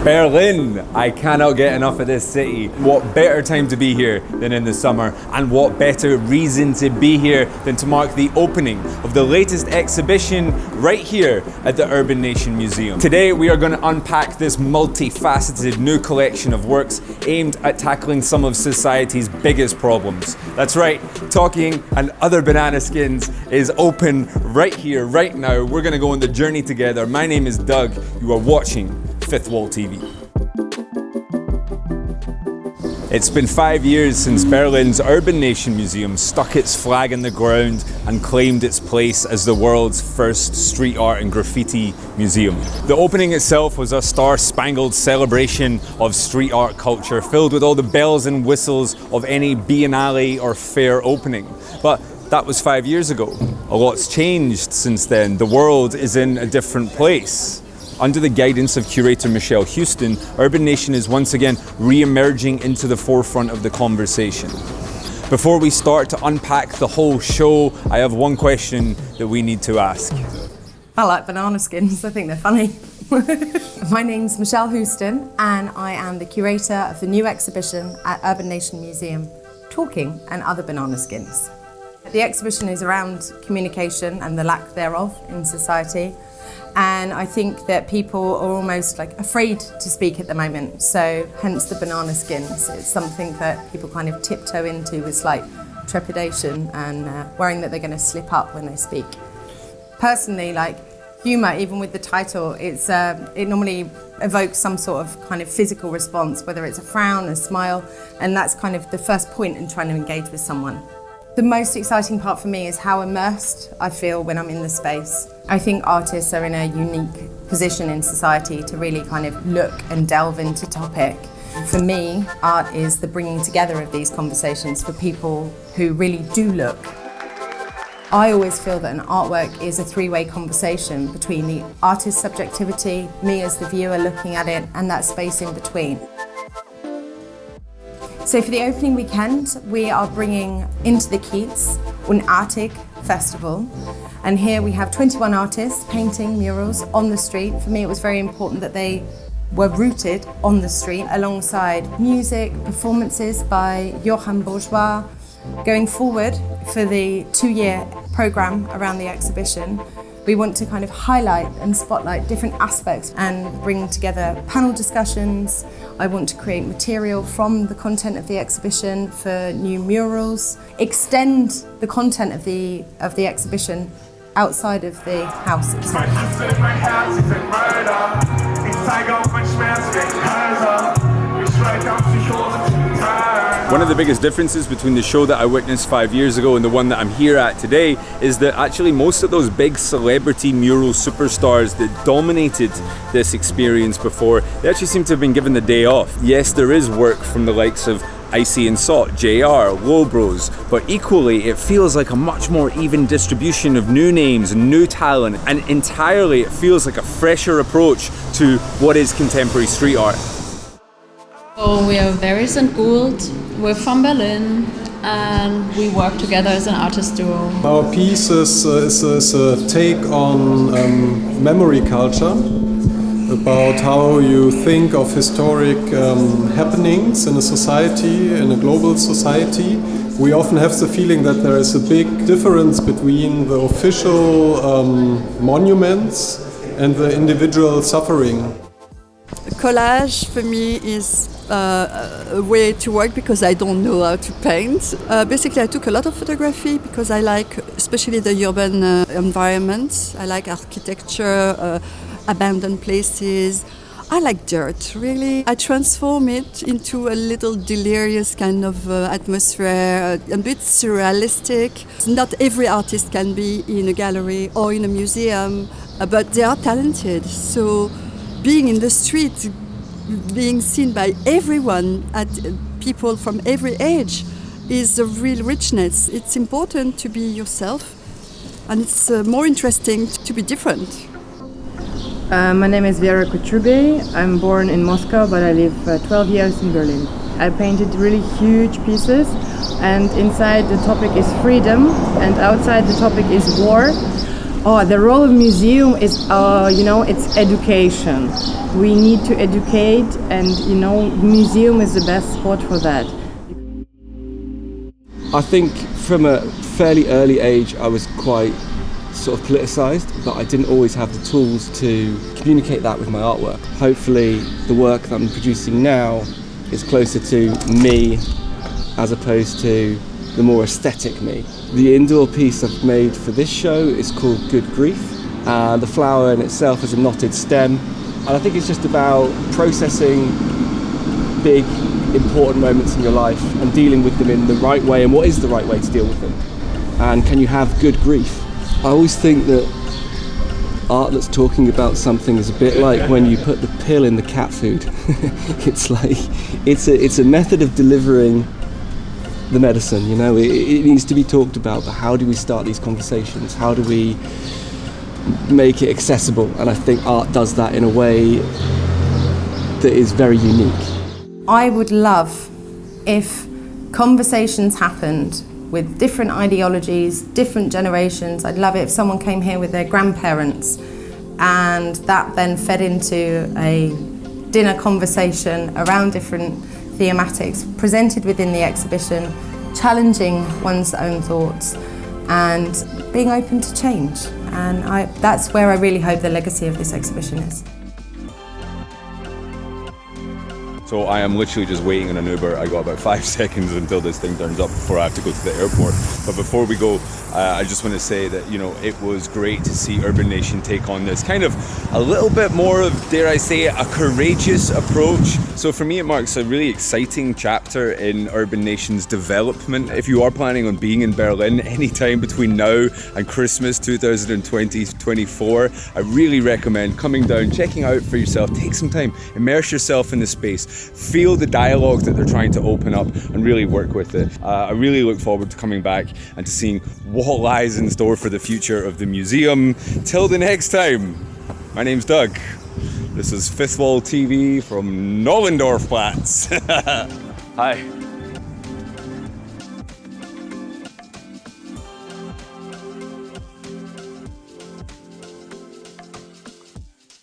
Berlin! I cannot get enough of this city. What better time to be here than in the summer, and what better reason to be here than to mark the opening of the latest exhibition right here at the Urban Nation Museum. Today we are going to unpack this multifaceted new collection of works aimed at tackling some of society's biggest problems. That's right, Talking and Other Banana Skins is open right here, right now. We're going to go on the journey together. My name is Doug. You are watching Fifth Wall TV. It's been 5 years since Berlin's Urban Nation Museum stuck its flag in the ground and claimed its place as the world's first street art and graffiti museum. The opening itself was a star-spangled celebration of street art culture, filled with all the bells and whistles of any biennale or fair opening. But that was 5 years ago. A lot's changed since then. The world is in a different place. Under the guidance of curator Michelle Houston, Urban Nation is once again re-emerging into the forefront of the conversation. Before we start to unpack the whole show, I have one question that we need to ask. I like banana skins, I think they're funny. My name's Michelle Houston and I am the curator of the new exhibition at Urban Nation Museum, Talking and Other Banana Skins. The exhibition is around communication and the lack thereof in society. And I think that people are almost like afraid to speak at the moment. So hence the banana skins. It's something that people kind of tiptoe into with slight trepidation and worrying that they're going to slip up when they speak. Personally, like humour, even with the title, it normally evokes some sort of kind of physical response, whether it's a frown, a smile, and that's kind of the first point in trying to engage with someone. The most exciting part for me is how immersed I feel when I'm in the space. I think artists are in a unique position in society to really kind of look and delve into topic. For me, art is the bringing together of these conversations for people who really do look. I always feel that an artwork is a three-way conversation between the artist's subjectivity, me as the viewer looking at it, and that space in between. So for the opening weekend, we are bringing into the Kiez Unartig Festival. And here we have 21 artists painting murals on the street. For me, it was very important that they were rooted on the street alongside music, performances by Johann Bourgeois. Going forward for the 2-year program around the exhibition, we want to kind of highlight and spotlight different aspects and bring together panel discussions. I want to create material from the content of the exhibition for new murals, extend the content of the exhibition outside of the house itself. One of the biggest differences between the show that I witnessed 5 years ago and the one that I'm here at today is that actually most of those big celebrity mural superstars that dominated this experience before, they actually seem to have been given the day off. Yes, there is work from the likes of Icy and Salt, JR, Lobros, but equally it feels like a much more even distribution of new names and new talent, and entirely it feels like a fresher approach to what is contemporary street art. So we are Veris and Gould, we're from Berlin and we work together as an artist duo. Our piece is a take on memory culture, about how you think of historic happenings in a society, in a global society. We often have the feeling that there is a big difference between the official monuments and the individual suffering. Collage for me is a way to work because I don't know how to paint. Basically, I took a lot of photography because I like especially the urban environments. I like architecture, abandoned places. I like dirt, really. I transform it into a little delirious kind of atmosphere, a bit surrealistic. Not every artist can be in a gallery or in a museum, but they are talented. So being in the street, being seen by everyone, people from every age, is a real richness. It's important to be yourself, and it's more interesting to be different. My name is Vera Couture. I'm born in Moscow, but I live 12 years in Berlin. I painted really huge pieces, and inside the topic is freedom, and outside the topic is war. Oh, the role of museum is, it's education. We need to educate, and museum is the best spot for that. I think from a fairly early age I was quite sort of politicised, but I didn't always have the tools to communicate that with my artwork. Hopefully the work that I'm producing now is closer to me as opposed to the more aesthetic me. The indoor piece I've made for this show is called Good Grief. The flower in itself is a knotted stem, and I think it's just about processing big, important moments in your life and dealing with them in the right way, and what is the right way to deal with them, and can you have good grief. I always think that art that's talking about something is a bit like when you put the pill in the cat food. It's like it's a method of delivering the medicine, it needs to be talked about, but how do we start these conversations? How do we make it accessible? And I think art does that in a way that is very unique. I would love if conversations happened with different ideologies, different generations. I'd love it if someone came here with their grandparents and that then fed into a dinner conversation around different thematics presented within the exhibition, challenging one's own thoughts and being open to change. And that's where I really hope the legacy of this exhibition is. So I am literally just waiting in an Uber. I got about 5 seconds until this thing turns up before I have to go to the airport. But before we go, I just want to say that, it was great to see Urban Nation take on this kind of a little bit more of, dare I say it, a courageous approach. So for me, it marks a really exciting chapter in Urban Nation's development. If you are planning on being in Berlin anytime between now and Christmas 2024, I really recommend coming down, checking out for yourself, take some time, immerse yourself in the space, feel the dialogue that they're trying to open up and really work with it. I really look forward to coming back and to seeing what lies in store for the future of the museum. Till the next time, my name's Doug. This is FWTV from Nollendorfplatz. Hi.